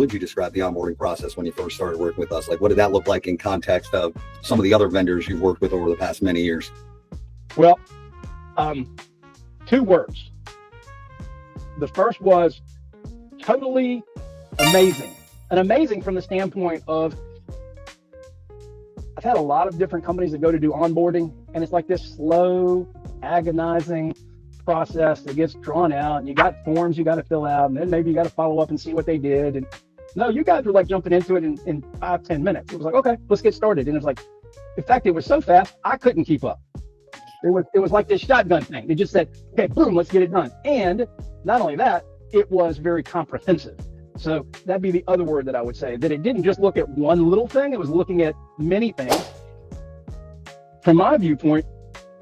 would you describe the onboarding process when you first started working with us? Like, what did that look like in context of some of the other vendors you've worked with over the past many years? Well, 2 words. The first was totally amazing. And amazing from the standpoint of, I've had a lot of different companies that go to do onboarding, and it's like this slow, agonizing process that gets drawn out, and you got forms you got to fill out, and then maybe you got to follow up and see what they did. And no, you guys were like jumping into it in 5-10 minutes. It was like, okay, let's get started. And it was like, in fact, it was so fast, I couldn't keep up. It was like this shotgun thing. They just said, okay, boom, let's get it done. And not only that, it was very comprehensive. So that'd be the other word that I would say, that it didn't just look at one little thing, it was looking at many things. From my viewpoint,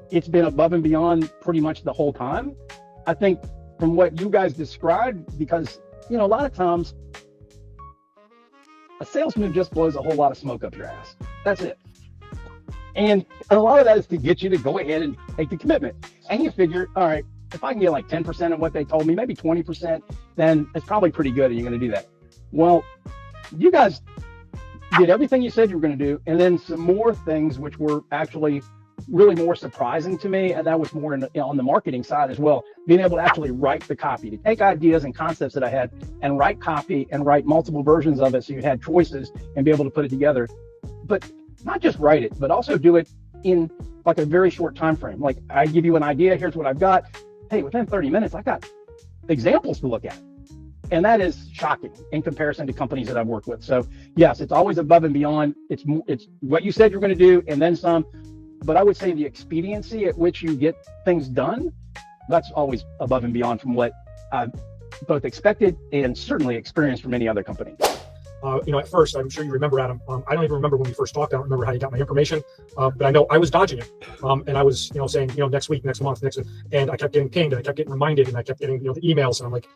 it's been above and beyond pretty much the whole time. I think from what you guys described, because, a lot of times a sales move just blows a whole lot of smoke up your ass. That's it. And a lot of that is to get you to go ahead and take the commitment. And you figure, all right, if I can get like 10% of what they told me, maybe 20%, then it's probably pretty good and you're going to do that. Well, you guys did everything you said you were going to do, and then some more things which were actually really more surprising to me, and that was more on the marketing side as well, being able to actually write the copy, to take ideas and concepts that I had and write copy and write multiple versions of it so you had choices and be able to put it together. But not just write it, but also do it in like a very short time frame. Like, I give you an idea, here's what I've got. Hey, within 30 minutes, I got examples to look at. And that is shocking in comparison to companies that I've worked with. So yes, it's always above and beyond. It's what you said you're going to do and then some. But I would say the expediency at which you get things done, that's always above and beyond from what I've both expected and certainly experienced from any other company. At first, I'm sure you remember, Adam, I don't even remember when we first talked. I don't remember how you got my information, but I know I was dodging it. And I was, saying, next week, next month, and I kept getting pinged and I kept getting reminded and I kept getting, the emails, and I'm like,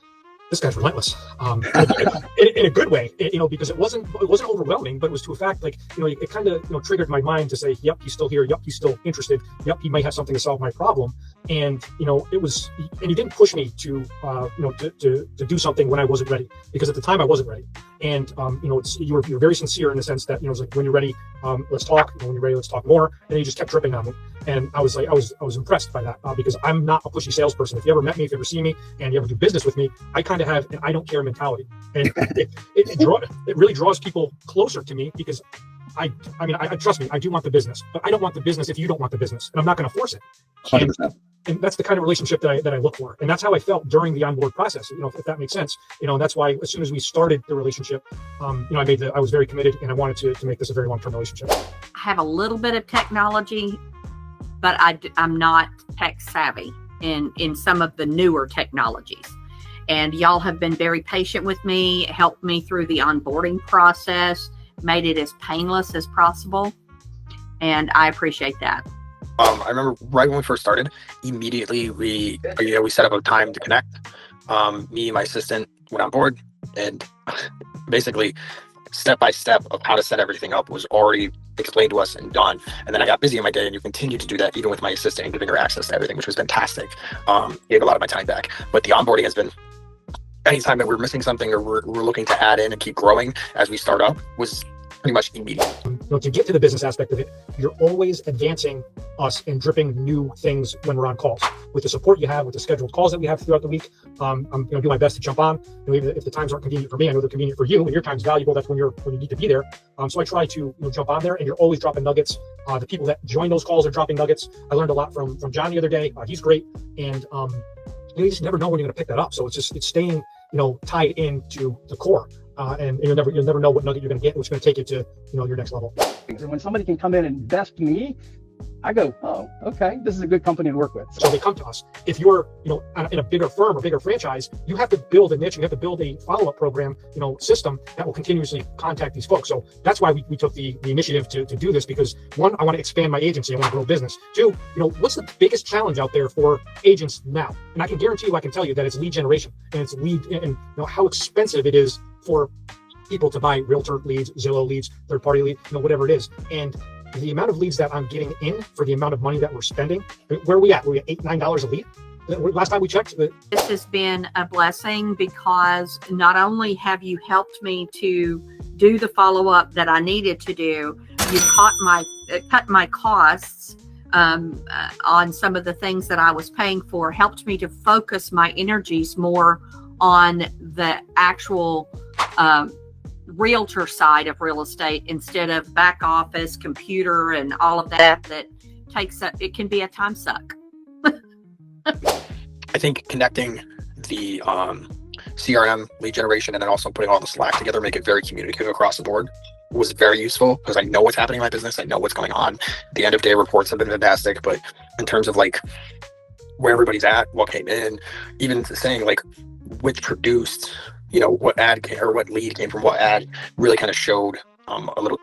this guy's relentless, in a good way, because it wasn't overwhelming, but it was to a fact, like, it kind of, triggered my mind to say, yep, he's still here. Yep, he's still interested. Yep, he might have something to solve my problem. And, it was, and he didn't push me to do something when I wasn't ready, because at the time I wasn't ready. And, you're very sincere in the sense that, it's like, when you're ready, let's talk. When you're ready, let's talk more. And then you just kept dripping on me. And I was like, I was impressed by that, because I'm not a pushy salesperson. If you ever met me, if you ever see me, and you ever do business with me, I kind of have an I don't care mentality. And it really draws people closer to me, because I trust me, I do want the business, but I don't want the business if you don't want the business, and I'm not going to force it. 100%. And that's the kind of relationship that I look for. And that's how I felt during the onboard process, if that makes sense. And that's why as soon as we started the relationship, I was very committed, and I wanted to make this a very long-term relationship. I have a little bit of technology, but I'm not tech savvy in some of the newer technologies. And y'all have been very patient with me, helped me through the onboarding process, made it as painless as possible. And I appreciate that. I remember right when we first started, immediately we set up a time to connect. Me and my assistant went on board, and basically step by step of how to set everything up was already explained to us and done. And then I got busy in my day, and you continued to do that even with my assistant and giving her access to everything, which was fantastic. Gave a lot of my time back. But the onboarding has been, anytime that we're missing something or we're looking to add in and keep growing as we start up, was pretty much immediate. To get to the business aspect of it, you're always advancing us and dripping new things when we're on calls. With the support you have, with the scheduled calls that we have throughout the week, I'm going to do my best to jump on. Even if the times aren't convenient for me, I know they're convenient for you, and your time's valuable. That's when you need to be there. So I try to jump on there, and you're always dropping nuggets. The people that join those calls are dropping nuggets. I learned a lot from John the other day. He's great, and you just never know when you're going to pick that up. So it's staying tied into the core. And you'll never know what nugget you're going to get, which is going to take you to your next level. And when somebody can come in and best me, I go, oh, okay, this is a good company to work with. So they come to us. If you're in a bigger firm or bigger franchise, you have to build a niche. You have to build a follow-up program system that will continuously contact these folks. So that's why we took the initiative to do this, because one, I want to expand my agency. I want to grow business. Two, what's the biggest challenge out there for agents now? And I can guarantee you, I can tell you that it's lead generation, and it's lead, and how expensive it is for people to buy realtor leads, Zillow leads, third-party lead, whatever it is. And the amount of leads that I'm getting in for the amount of money that we're spending, where are we at? We're at $8, $9 a lead. Last time we checked, This has been a blessing because not only have you helped me to do the follow-up that I needed to do, you cut my costs on some of the things that I was paying for, helped me to focus my energies more on the actual realtor side of real estate instead of back office, computer, and all of that it can be a time suck. I think connecting the CRM lead generation and then also putting all the Slack together, make it very communicative across the board, was very useful because I know what's happening in my business. I know what's going on. The end of day reports have been fantastic, but in terms of like where everybody's at, what came in, even saying like which produced, what ad came, or what lead came from what ad, really kind of showed a little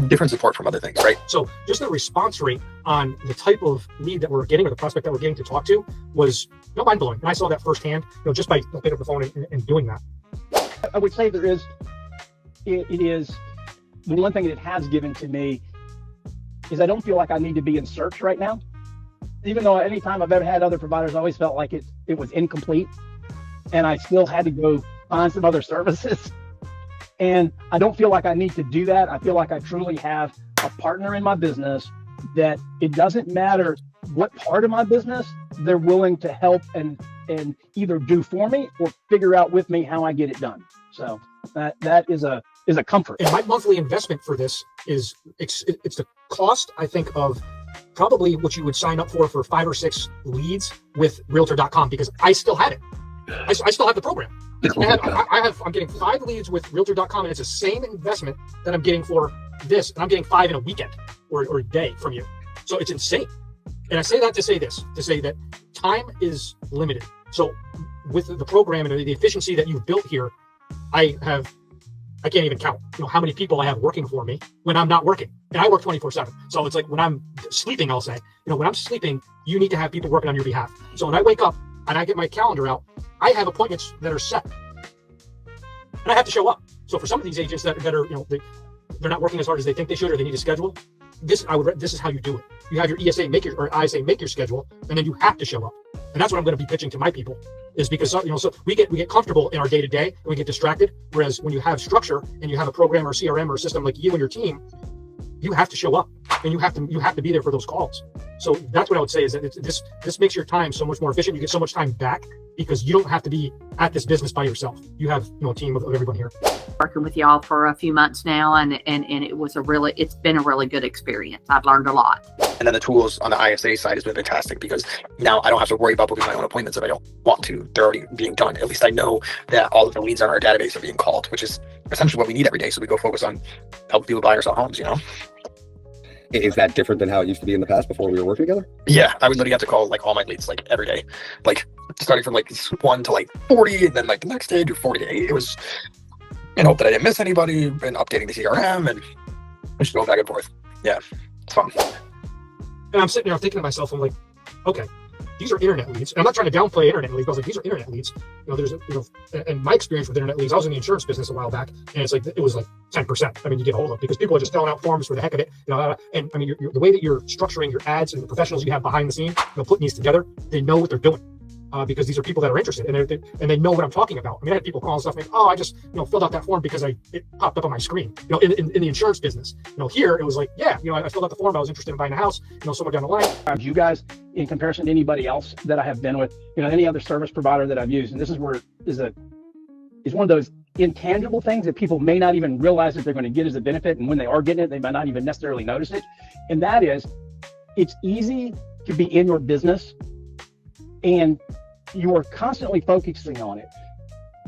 different support from other things, right? So just the response rate on the type of lead that we're getting or the prospect that we're getting to talk to was mind blowing. And I saw that firsthand, just by picking up the phone and doing that. I would say it is the one thing that it has given to me is I don't feel like I need to be in search right now. Even though anytime I've ever had other providers, I always felt like it was incomplete and I still had to go find some other services. And I don't feel like I need to do that. I feel like I truly have a partner in my business that it doesn't matter what part of my business they're willing to help and either do for me or figure out with me how I get it done. So that is a comfort. And my monthly investment for this is it's the cost, I think, of probably what you would sign up for 5 or 6 leads with Realtor.com, because I still had it. I still have the program. I'm getting 5 leads with Realtor.com, and it's the same investment that I'm getting for this, and I'm getting 5 in a weekend or a day from you. So it's insane. And I say that to say that time is limited. So with the program and the efficiency that you've built here, I can't even count, how many people I have working for me when I'm not working. And I work 24/7. So it's like when I'm sleeping, I'll say, when I'm sleeping, you need to have people working on your behalf. So when I wake up and I get my calendar out, I have appointments that are set and I have to show up. So for some of these agents that are, they're not working as hard as they think they should, or they need to schedule, this is how you do it. You have your ISA make your schedule, and then you have to show up. And that's what I'm going to be pitching to my people, is because so we get comfortable in our day to day and we get distracted. Whereas when you have structure and you have a program or CRM or a system like you and your team, you have to show up and you have to be there for those calls. So that's what I would say, is that this makes your time so much more efficient. You get so much time back because you don't have to be at this business by yourself. You have a team of everyone here. Working with y'all for a few months now, and it's been a really good experience. I've learned a lot. And then the tools on the ISA side has been fantastic, because now I don't have to worry about booking my own appointments if I don't want to. They're already being done. At least I know that all of the leads on our database are being called, which is essentially what we need every day. So we go focus on helping people buy or sell homes, Is that different than how it used to be in the past before we were working together? Yeah, I would literally have to call all my leads every day, starting from 1 to 40, and then the next day do 48. It was in hope that I didn't miss anybody, and updating the CRM, and just going back and forth. Yeah, it's fun. And I'm sitting there thinking to myself, I'm like, okay, these are internet leads. And I'm not trying to downplay internet leads, but I was like, these are internet leads. And my experience with internet leads, I was in the insurance business a while back, and it was 10%. You get a hold of, because people are just filling out forms for the heck of it. And the way that you're structuring your ads and the professionals you have behind the scene, putting these together, they know what they're doing. Because these are people that are interested and they know what I'm talking about. I had people calling stuff like, I just filled out that form because it popped up on my screen. In the insurance business, here it was like, I filled out the form. I was interested in buying a house. Somewhere down the line. You guys, in comparison to anybody else that I have been with, any other service provider that I've used, and this is where is one of those intangible things that people may not even realize that they're going to get as a benefit, and when they are getting it, they might not even necessarily notice it. And that is, it's easy to be in your business and you are constantly focusing on it,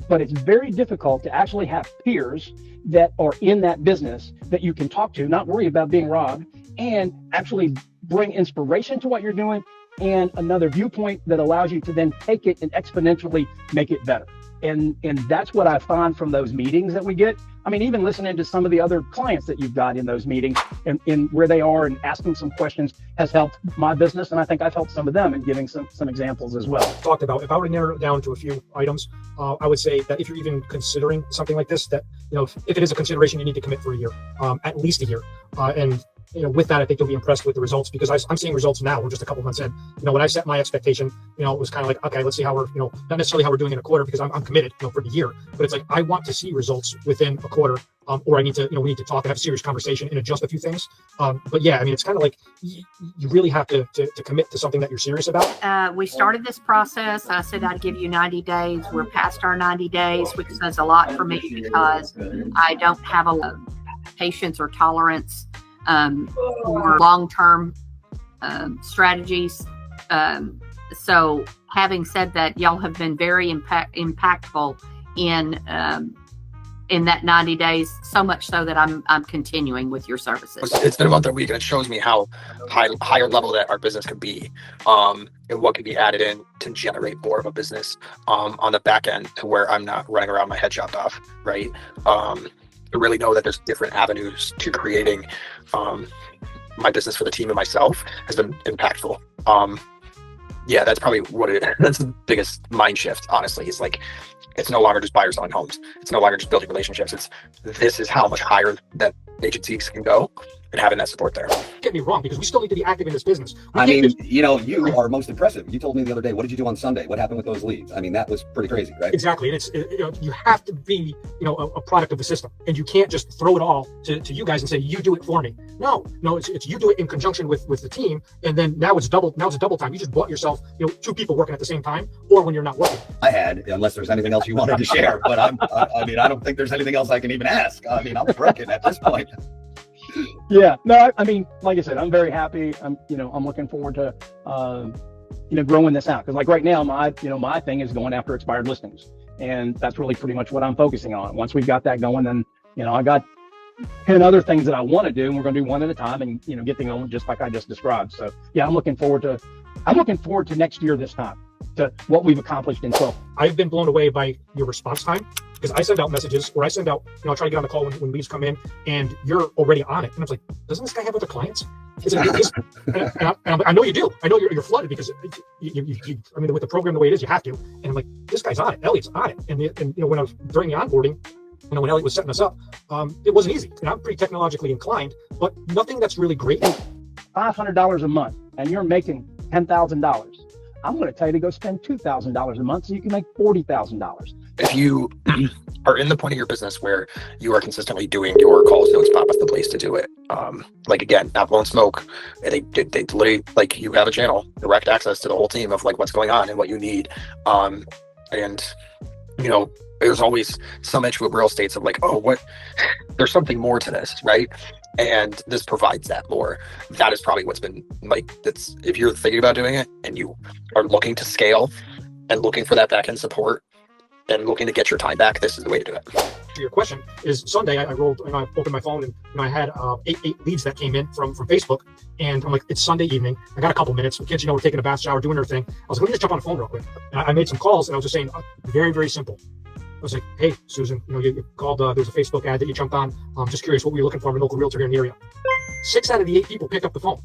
but it's very difficult to actually have peers that are in that business that you can talk to, not worry about being robbed, and actually bring inspiration to what you're doing and another viewpoint that allows you to then take it and exponentially make it better. And that's what I find from those meetings that we get. Even listening to some of the other clients that you've got in those meetings and where they are and asking some questions has helped my business. And I think I've helped some of them in giving some examples as well. Talked about, if I were to narrow it down to a few items, I would say that if you're even considering something like this, that, if it is a consideration, you need to commit for a year, at least a year. And with that, I think you'll be impressed with the results, because I'm seeing results now. We're just a couple months in. When I set my expectation, it was kind of like, okay, let's see how we're, not necessarily how we're doing in a quarter, because I'm committed, for the year, but it's like, I want to see results within a quarter, or I need to, we need to talk and have a serious conversation and adjust a few things. But yeah, it's kind of like you really have to commit to something that you're serious about. We started this process. I said I'd give you 90 days. We're past our 90 days, which says a lot for me, because I don't have a lot of patience or tolerance for long-term strategies. So having said that, y'all have been very impactful in that 90 days, so much so that I'm continuing with your services. It's been about that week, and it shows me how higher level that our business can be, and what can be added in to generate more of a business on the back end, to where I'm not running around my head chopped off, right? To really know that there's different avenues to creating my business for the team and myself has been impactful. Yeah, that's probably that's the biggest mind shift, honestly. Is like, it's no longer just buyers selling homes. It's no longer just building relationships. This is how much higher that agencies can go, and having that support there. Don't get me wrong, because we still need to be active in this business. You are most impressive. You told me the other day, what did you do on Sunday? What happened with those leads? That was pretty crazy, right? Exactly. And it's, you have to be, a product of the system, and you can't just throw it all to you guys and say, you do it for me. No, it's you do it in conjunction with the team. And then now it's double time. You just bought yourself, 2 people working at the same time, or when you're not working. I had, unless there's anything else you wanted to share, but I don't think there's anything else I can even ask. I'm broken at this point. Yeah, no, like I said, I'm very happy. I'm looking forward to, growing this out. Cause like right now, my thing is going after expired listings, and that's really pretty much what I'm focusing on. Once we've got that going, then, I got 10 other things that I want to do, and we're going to do one at a time, and, get things going just like I just described. So yeah, I'm looking forward to next year, this time, to what we've accomplished in 12. I've been blown away by your response time, because I send out messages, or I send out, I try to get on the call when leads come in, and you're already on it. And I was like, doesn't this guy have other clients? And I know you do. I know you're flooded, because with the program the way it is, you have to. And I'm like, this guy's on it. Elliot's on it. And when I was during the onboarding, when Elliot was setting us up, it wasn't easy. And I'm pretty technologically inclined, but nothing that's really great. $500 a month, and you're making $10,000. I'm going to tell you to go spend $2,000 a month so you can make $40,000. If you are in the point of your business where you are consistently doing your calls, notes, pop-ups, the place to do it. Like, again, not blowing smoke. They literally, like, you have a channel, direct access to the whole team of like what's going on and what you need. And there's always some entry real estates of like, there's something more to this, right? And this provides that more. That is probably what's been like, that's, if you're thinking about doing it and you are looking to scale and looking for that back end support and looking to get your time back, this is the way to do it. To your question is, Sunday I rolled, I opened my phone, and I had eight leads that came in from Facebook, and I'm like, it's Sunday evening, I got a couple minutes, the kids, we're taking a bath, shower, doing their thing. I was like, let me just jump on the phone real quick. And I made some calls, and I was just saying, very, very simple. I was like, hey, Susan, you called, there's a Facebook ad that you jumped on. I'm just curious what were you looking for in a local realtor here in the area. 6 out of the 8 people picked up the phone.